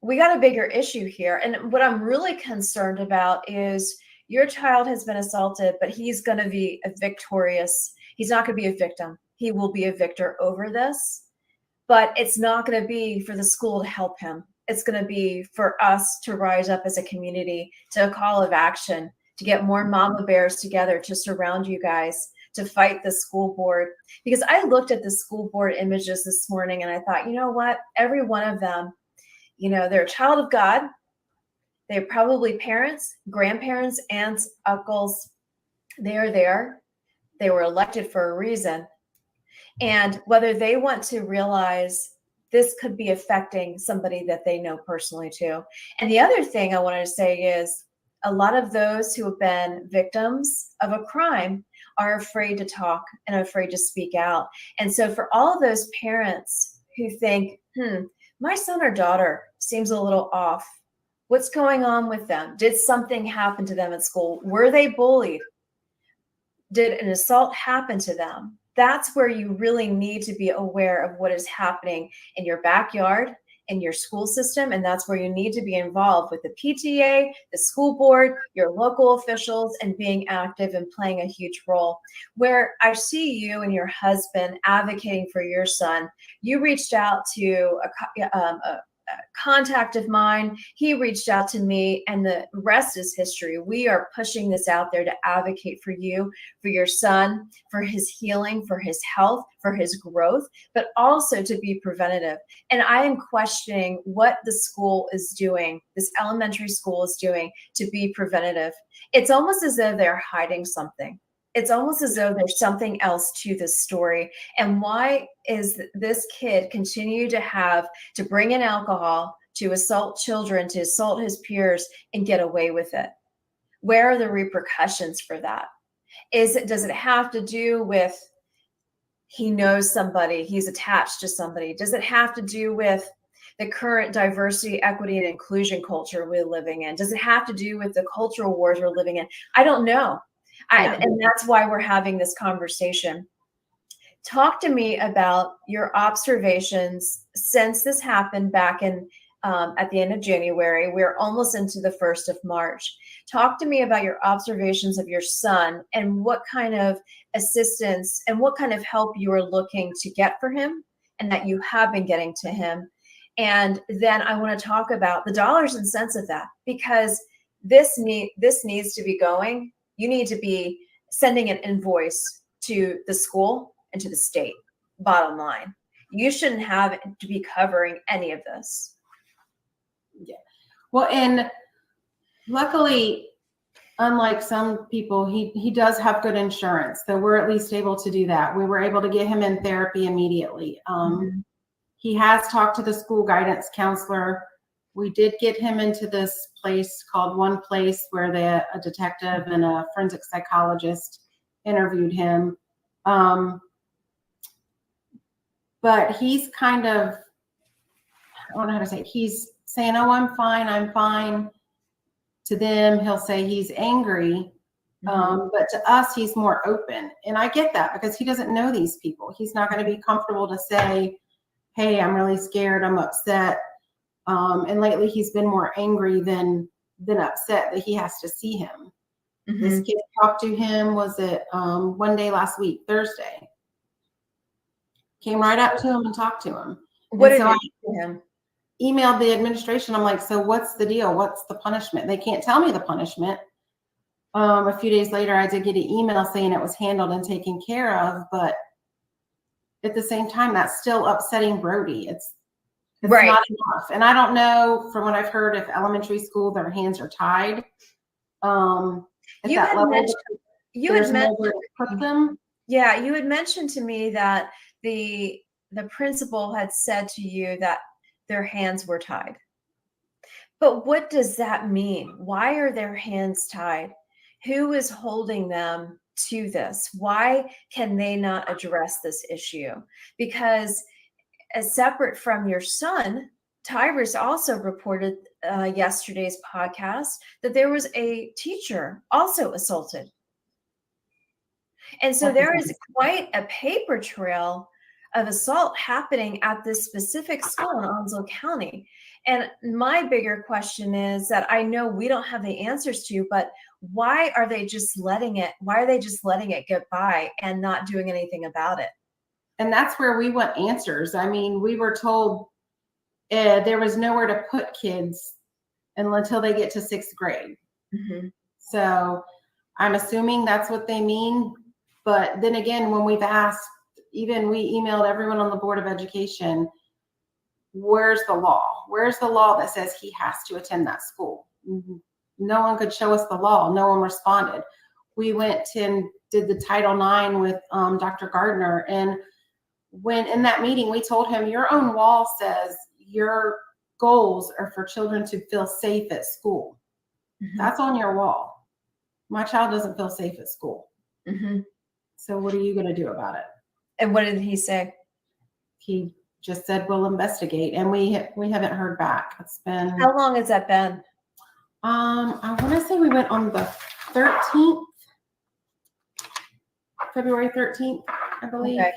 [SPEAKER 2] we got a bigger issue here. And what I'm really concerned about is your child has been assaulted, but he's going to be victorious. He's not going to be a victim. He will be a victor over this, but it's not going to be for the school to help him. It's going to be for us to rise up as a community to a call of action, to get more mama bears together to surround you guys, to fight the school board. Because I looked at the school board images this morning and I thought, you know what? Every one of them, they're a child of God. They're probably parents, grandparents, aunts, uncles. They are there. They were elected for a reason. And whether they want to realize this could be affecting somebody that they know personally too. And the other thing I wanted to say is a lot of those who have been victims of a crime are afraid to talk and afraid to speak out. And so for all of those parents who think, my son or daughter seems a little off. What's going on with them? Did something happen to them at school? Were they bullied? Did an assault happen to them? That's where you really need to be aware of what is happening in your backyard, in your school system. And that's where you need to be involved with the PTA, the school board, your local officials, and being active and playing a huge role. Where I see you and your husband advocating for your son, you reached out to a contact of mine. He reached out to me, and the rest is history. We are pushing this out there to advocate for you, for your son, for his healing, for his health, for his growth, but also to be preventative. And I am questioning what the school is doing, this elementary school is doing to be preventative. It's almost as though they're hiding something. It's almost as though there's something else to this story. And why is this kid continue to bring in alcohol, to assault children, to assault his peers, and get away with it? Where are the repercussions for that? Does it have to do with he knows somebody, he's attached to somebody? Does it have to do with the current diversity, equity, and inclusion culture we're living in? Does it have to do with the cultural wars we're living in? I don't know. And that's why we're having this conversation. Talk to me about your observations since this happened back in at the end of January. We're almost into the 1st of March. Talk to me about your observations of your son and what kind of assistance and what kind of help you are looking to get for him and that you have been getting to him. And then I want to talk about the dollars and cents of that, because this needs to be going. You need to be sending an invoice to the school and to the state, bottom line. You shouldn't have to be covering any of this.
[SPEAKER 4] Yeah. Well, and luckily, unlike some people, he does have good insurance, so we're at least able to do that. We were able to get him in therapy immediately. He has talked to the school guidance counselor. We did get him into this place called One Place, where a detective and a forensic psychologist interviewed him. But he's kind of, I don't know how to say it. He's saying, oh, I'm fine. To them, he'll say he's angry. But to us, he's more open. And I get that because he doesn't know these people. He's not going to be comfortable to say, hey, I'm really scared, I'm upset. And lately he's been more angry than upset that he has to see him. This kid talked to him, was it one day last week, Thursday. Came right up to him and talked to him.
[SPEAKER 2] What
[SPEAKER 4] And
[SPEAKER 2] did
[SPEAKER 4] so
[SPEAKER 2] you do to him?
[SPEAKER 4] emailed the administration. I'm like, so what's the deal? What's the punishment? They can't tell me the punishment. A few days later, I did get an email saying it was handled and taken care of, but at the same time, that's still upsetting Brody. It's
[SPEAKER 2] Right.
[SPEAKER 4] not enough. And I don't know, from what I've heard, if elementary school, their hands are tied. At
[SPEAKER 2] You
[SPEAKER 4] that
[SPEAKER 2] had
[SPEAKER 4] level,
[SPEAKER 2] mentioned, you
[SPEAKER 4] there's
[SPEAKER 2] had
[SPEAKER 4] nowhere
[SPEAKER 2] mentioned,
[SPEAKER 4] to put them.
[SPEAKER 2] yeah, you had mentioned to me that the principal had said to you that their hands were tied. But what does that mean? Why are their hands tied? Who is holding them to this? Why can they not address this issue? Because as separate from your son, Tyrus also reported yesterday's podcast that there was a teacher also assaulted. And so there is quite a paper trail of assault happening at this specific school in Onslow County. And my bigger question is that I know we don't have the answers to, but why are they just letting it? Why are they just letting it get by and not doing anything about it?
[SPEAKER 4] And that's where we want answers. I mean, we were told there was nowhere to put kids until they get to 6th grade.
[SPEAKER 2] Mm-hmm.
[SPEAKER 4] So I'm assuming that's what they mean. But then again, when we've asked, even we emailed everyone on the Board of Education, where's the law? Where's the law that says he has to attend that school? No one could show us the law. No one responded. We went and did the Title IX with Dr. Gardner. And when in that meeting, we told him, your own wall says your goals are for children to feel safe at school.
[SPEAKER 2] Mm-hmm.
[SPEAKER 4] That's on your wall. My child doesn't feel safe at school.
[SPEAKER 2] Mm-hmm.
[SPEAKER 4] So what are you going to do about it?
[SPEAKER 2] And what did he say?
[SPEAKER 4] He just said, we'll investigate. And we haven't heard back. It's been,
[SPEAKER 2] How long has that been?
[SPEAKER 4] I want to say we went on the 13th, February 13th, I believe.
[SPEAKER 2] Okay.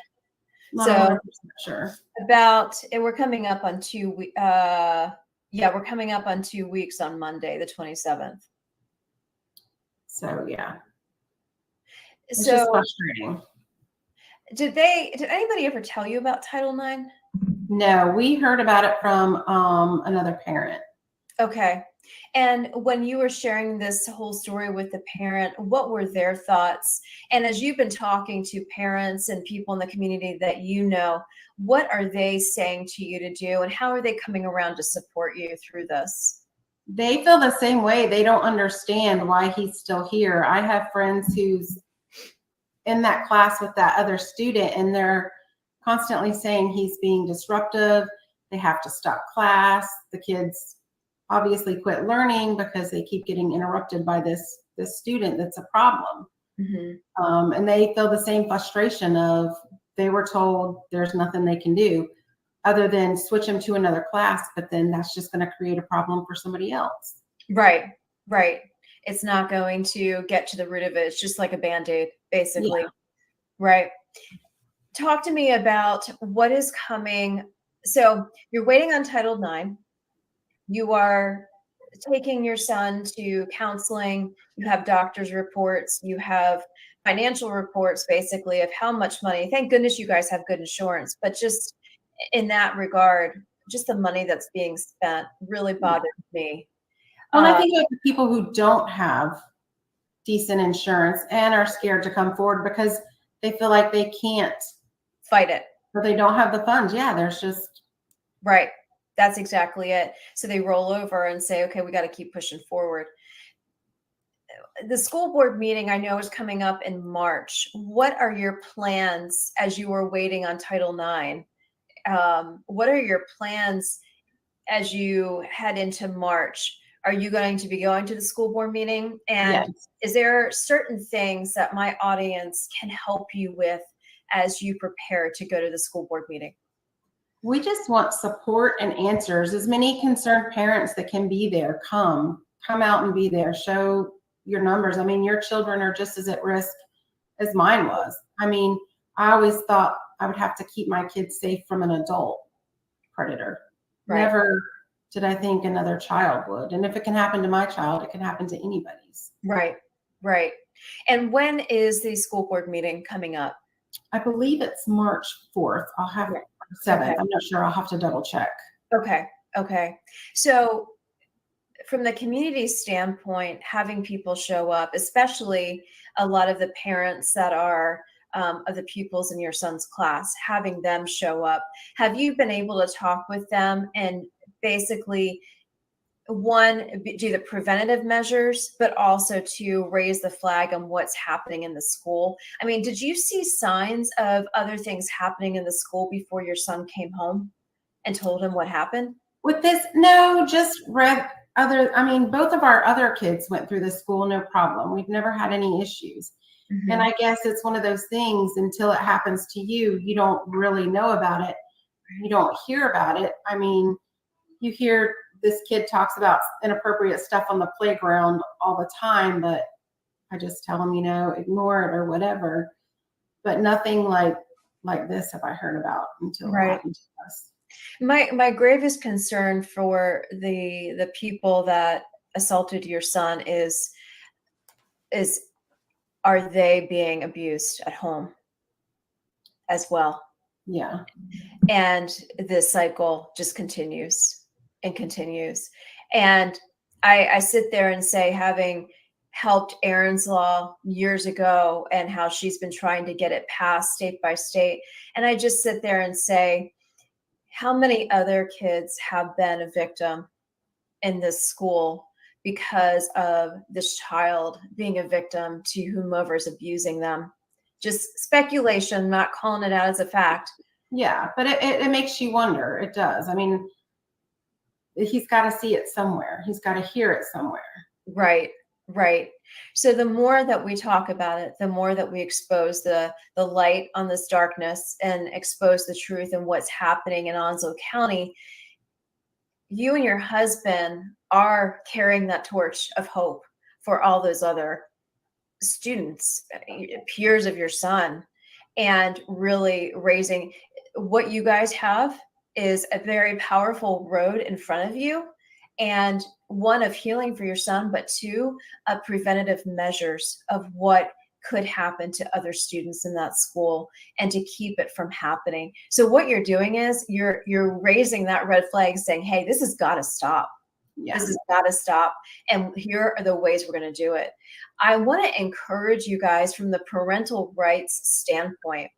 [SPEAKER 4] Not
[SPEAKER 2] So
[SPEAKER 4] 100% sure.
[SPEAKER 2] we're coming up on 2 weeks. We're coming up on 2 weeks on Monday, the 27th.
[SPEAKER 4] So yeah. It's
[SPEAKER 2] So
[SPEAKER 4] just frustrating.
[SPEAKER 2] did anybody ever tell you about Title IX?
[SPEAKER 4] No, we heard about it from another parent.
[SPEAKER 2] Okay. And when you were sharing this whole story with the parent, what were their thoughts? And as you've been talking to parents and people in the community that you know, what are they saying to you to do? And how are they coming around to support you through this?
[SPEAKER 4] They feel the same way. They don't understand why he's still here. I have friends who's in that class with that other student, and they're constantly saying he's being disruptive. They have to stop class. The kids obviously quit learning because they keep getting interrupted by this student that's a problem.
[SPEAKER 2] Mm-hmm.
[SPEAKER 4] And they feel the same frustration of, they were told there's nothing they can do other than switch them to another class, but then that's just going to create a problem for somebody else.
[SPEAKER 2] Right. It's not going to get to the root of it. It's just like a Band-Aid, basically.
[SPEAKER 4] Yeah.
[SPEAKER 2] Right. Talk to me about what is coming. So you're waiting on Title IX. You are taking your son to counseling. You have doctor's reports. You have financial reports, basically, of how much money. Thank goodness you guys have good insurance. But just in that regard, just the money that's being spent really bothered me.
[SPEAKER 4] Well, I think of the people who don't have decent insurance and are scared to come forward because they feel like they can't
[SPEAKER 2] fight it.
[SPEAKER 4] But they don't have the funds. Yeah, there's just.
[SPEAKER 2] Right. That's exactly it. So they roll over and say, okay, we got to keep pushing forward. The school board meeting I know is coming up in March. What are your plans as you are waiting on Title IX? What are your plans as you head into March? Are you going to be going to the school board meeting? And
[SPEAKER 4] Yes.
[SPEAKER 2] Is there certain things that my audience can help you with as you prepare to go to the school board meeting?
[SPEAKER 4] We just want support and answers. As many concerned parents that can be there, come out and be there. Show your numbers. I mean, your children are just as at risk as mine was. I mean, I always thought I would have to keep my kids safe from an adult predator.
[SPEAKER 2] Right.
[SPEAKER 4] Never did I think another child would. And if it can happen to my child, it can happen to anybody's.
[SPEAKER 2] Right. And when is the school board meeting coming up?
[SPEAKER 4] I believe it's March 4th. I'll have 7th.
[SPEAKER 2] Okay.
[SPEAKER 4] I'm not sure. I'll have to double check.
[SPEAKER 2] Okay. So from the community standpoint, having people show up, especially a lot of the parents that are of the pupils in your son's class, having them show up, have you been able to talk with them and basically do the preventative measures, but also to raise the flag on what's happening in the school? I mean, did you see signs of other things happening in the school before your son came home and told him what happened?
[SPEAKER 4] With this, no, just read both of our other kids went through this school, no problem. We've never had any issues.
[SPEAKER 2] Mm-hmm.
[SPEAKER 4] And I guess it's one of those things, until it happens to you, you don't really know about it. You don't hear about it. I mean, you hear this kid talks about inappropriate stuff on the playground all the time, but I just tell them, ignore it or whatever. But nothing like this have I heard about until it happened to us.
[SPEAKER 2] My gravest concern for the people that assaulted your son is are they being abused at home as well?
[SPEAKER 4] Yeah.
[SPEAKER 2] And this cycle just continues and continues. And I sit there and say, having helped Aaron's Law years ago and how she's been trying to get it passed state by state, and I just sit there and say, how many other kids have been a victim in this school because of this child being a victim to whomever's abusing them? Just speculation, not calling it out as a fact.
[SPEAKER 4] Yeah, but it makes you wonder. It does. I mean, he's got to see it somewhere. He's got to hear it somewhere.
[SPEAKER 2] Right. So the more that we talk about it, the more that we expose the light on this darkness and expose the truth and what's happening in Onslow County, you and your husband are carrying that torch of hope for all those other students, peers of your son, and really raising. What you guys have is a very powerful road in front of you, and one of healing for your son, but two of preventative measures of what could happen to other students in that school and to keep it from happening. So what you're doing is you're raising that red flag, saying, hey, this has got to stop. Yeah. This has got to stop. And here are the ways we're going to do it. I want to encourage you guys from the parental rights standpoint.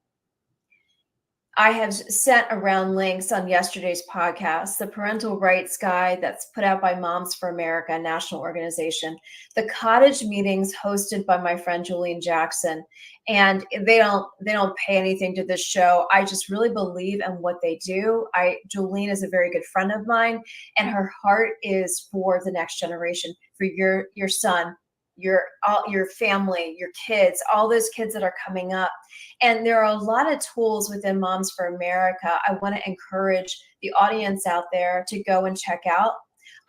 [SPEAKER 2] I have sent around links on yesterday's podcast, the parental rights guide that's put out by Moms for America, a national organization, the cottage meetings hosted by my friend Julian Jackson. And they don't pay anything to this show. I just really believe in what they do. Jolene is a very good friend of mine, and her heart is for the next generation, for your son, your family, your kids, all those kids that are coming up. And there are a lot of tools within Moms for America I want to encourage the audience out there to go and check out.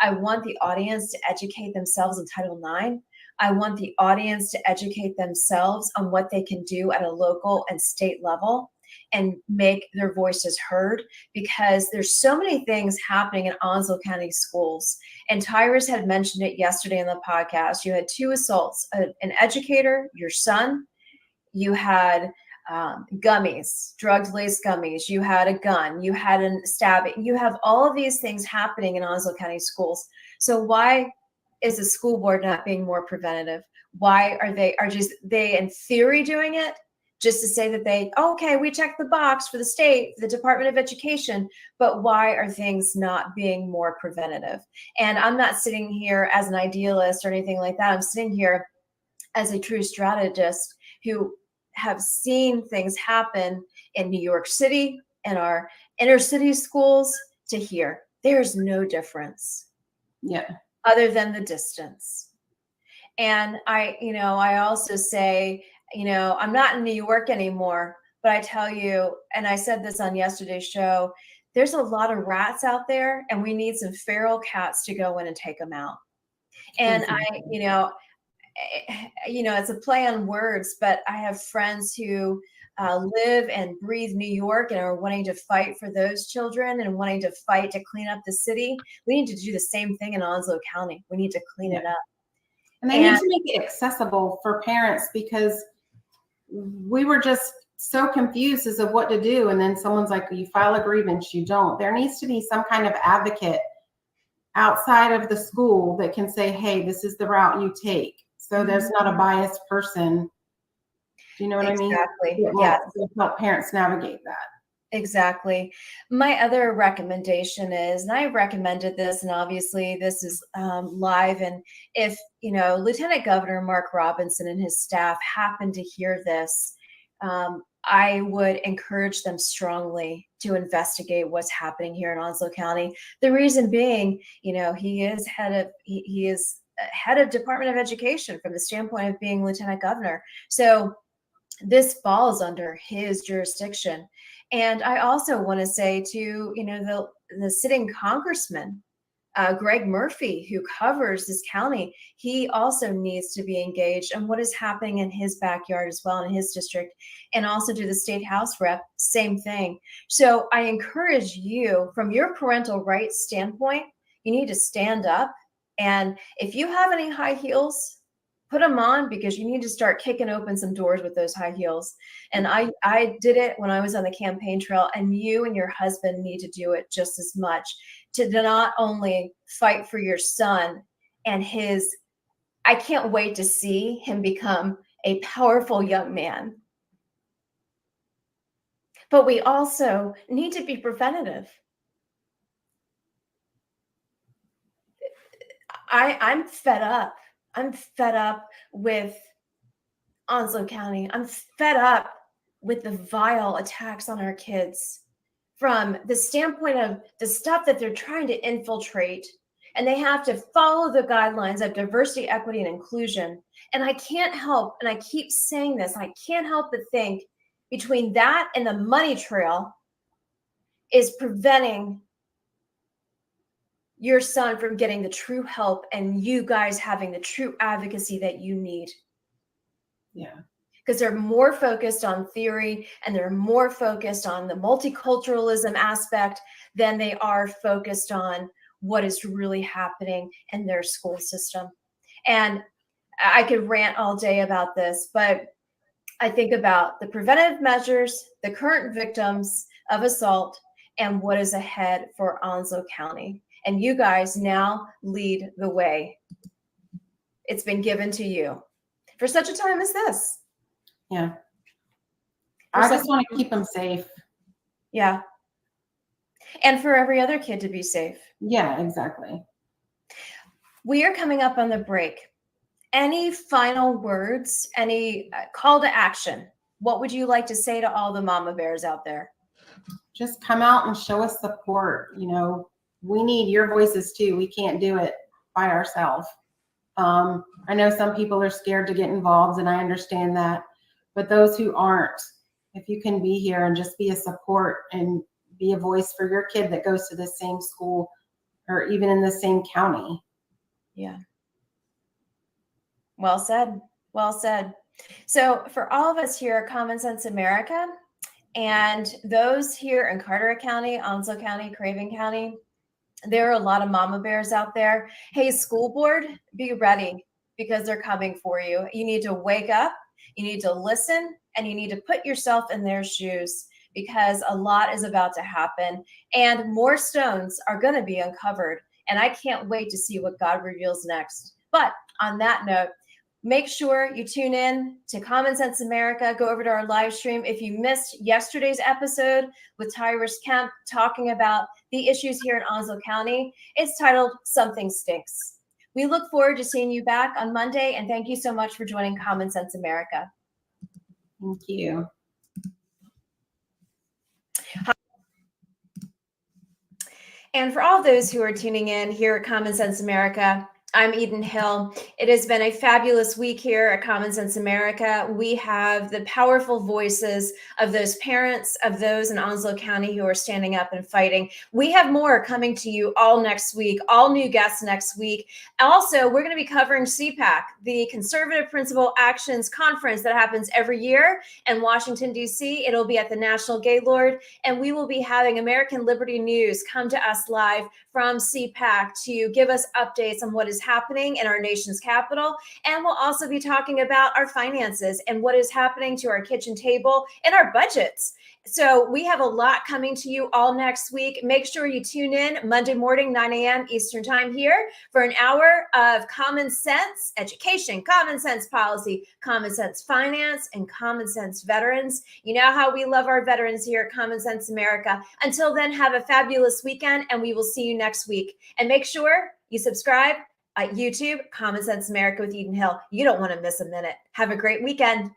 [SPEAKER 2] I want the audience to educate themselves in Title IX. I want the audience to educate themselves on what they can do at a local and state level and make their voices heard, because there's so many things happening in Onslow County schools. And Tyrus had mentioned it yesterday in the podcast. You had 2 assaults, an educator, your son. You had gummies, drugs-laced gummies. You had a gun. You had a stabbing. You have all of these things happening in Onslow County schools. So why is the school board not being more preventative? Why are they in theory doing it just to say that okay, we checked the box for the state, the Department of Education, but why are things not being more preventative? And I'm not sitting here as an idealist or anything like that. I'm sitting here as a true strategist who have seen things happen in New York City and our inner city schools to here. There's no difference.
[SPEAKER 4] Yeah.
[SPEAKER 2] Other than the distance. And I also say, I'm not in New York anymore, but I tell you, and I said this on yesterday's show, there's a lot of rats out there, and we need some feral cats to go in and take them out. And it's a play on words, but I have friends who live and breathe New York and are wanting to fight for those children and wanting to fight to clean up the city. We need to do the same thing in Onslow County. We need to clean it up.
[SPEAKER 4] And they need to make it accessible for parents, because we were just so confused as of what to do. And then someone's like, you file a grievance, you don't. There needs to be some kind of advocate outside of the school that can say, hey, this is the route you take. So there's not a biased person. Do you know what I mean?
[SPEAKER 2] Exactly.
[SPEAKER 4] Yeah. Help parents navigate that.
[SPEAKER 2] Exactly. My other recommendation is, and I recommended this, and obviously this is live, and if, Lieutenant Governor Mark Robinson and his staff happen to hear this, I would encourage them strongly to investigate what's happening here in Onslow County. The reason being, he is head of Department of Education from the standpoint of being Lieutenant Governor. So this falls under his jurisdiction. And I also want to say to, the sitting congressman, Greg Murphy, who covers this county, he also needs to be engaged in what is happening in his backyard as well, in his district, and also to the state house rep, same thing. So I encourage you, from your parental rights standpoint, you need to stand up. And if you have any high heels, put them on, because you need to start kicking open some doors with those high heels. And I did it when I was on the campaign trail, and you and your husband need to do it just as much, to not only fight for your son and I can't wait to see him become a powerful young man. But we also need to be preventative. I'm fed up. I'm fed up with Onslow County. I'm fed up with the vile attacks on our kids from the standpoint of the stuff that they're trying to infiltrate, and they have to follow the guidelines of diversity, equity, and inclusion. And I can't help, and I keep saying this, I can't help but think between that and the money trail is preventing your son from getting the true help and you guys having the true advocacy that you need.
[SPEAKER 4] Yeah.
[SPEAKER 2] Because they're more focused on theory, and they're more focused on the multiculturalism aspect than they are focused on what is really happening in their school system. And I could rant all day about this, but I think about the preventative measures, the current victims of assault, and what is ahead for Onslow County. And you guys now lead the way. It's been given to you for such a time as this.
[SPEAKER 4] Yeah. I just want to keep them safe.
[SPEAKER 2] Yeah. And for every other kid to be safe.
[SPEAKER 4] Yeah, exactly.
[SPEAKER 2] We are coming up on the break. Any final words, any call to action? What would you like to say to all the mama bears out there?
[SPEAKER 4] Just come out and show us support. We need your voices too. We can't do it by ourselves. I know some people are scared to get involved, and I understand that. But those who aren't, if you can be here and just be a support and be a voice for your kid that goes to the same school or even in the same county.
[SPEAKER 2] Yeah. Well said. Well said. So for all of us here at Common Sense America, and those here in Carteret County, Onslow County, Craven County, there are a lot of mama bears out there. Hey, school board, be ready, because they're coming for you. You need to wake up, you need to listen, and you need to put yourself in their shoes, because a lot is about to happen, and more stones are going to be uncovered. And I can't wait to see what God reveals next. But on that note, make sure you tune in to Common Sense America. Go over to our live stream. If you missed yesterday's episode with Tyrus Kemp talking about the issues here in Onslow County, it's titled Something Stinks. We look forward to seeing you back on Monday, and thank you so much for joining Common Sense America.
[SPEAKER 4] Thank you.
[SPEAKER 2] And for all those who are tuning in here at Common Sense America, I'm Eden Hill. It has been a fabulous week here at Common Sense America. We have the powerful voices of those parents, of those in Onslow County who are standing up and fighting. We have more coming to you all next week, all new guests next week. Also, we're going to be covering CPAC, the Conservative Principal Actions Conference that happens every year in Washington, D.C. It'll be at the National Gaylord, and we will be having American Liberty News come to us live from CPAC to give us updates on what is happening in our nation's capital. And we'll also be talking about our finances and what is happening to our kitchen table and our budgets. So we have a lot coming to you all next week. Make sure you tune in Monday morning, 9 a.m. Eastern time here for an hour of common sense education, common sense policy, common sense finance, and common sense veterans. You know how we love our veterans here at Common Sense America. Until then, have a fabulous weekend, and we will see you next week. And make sure you subscribe at YouTube, Common Sense America with Eden Hill. You don't want to miss a minute. Have a great weekend.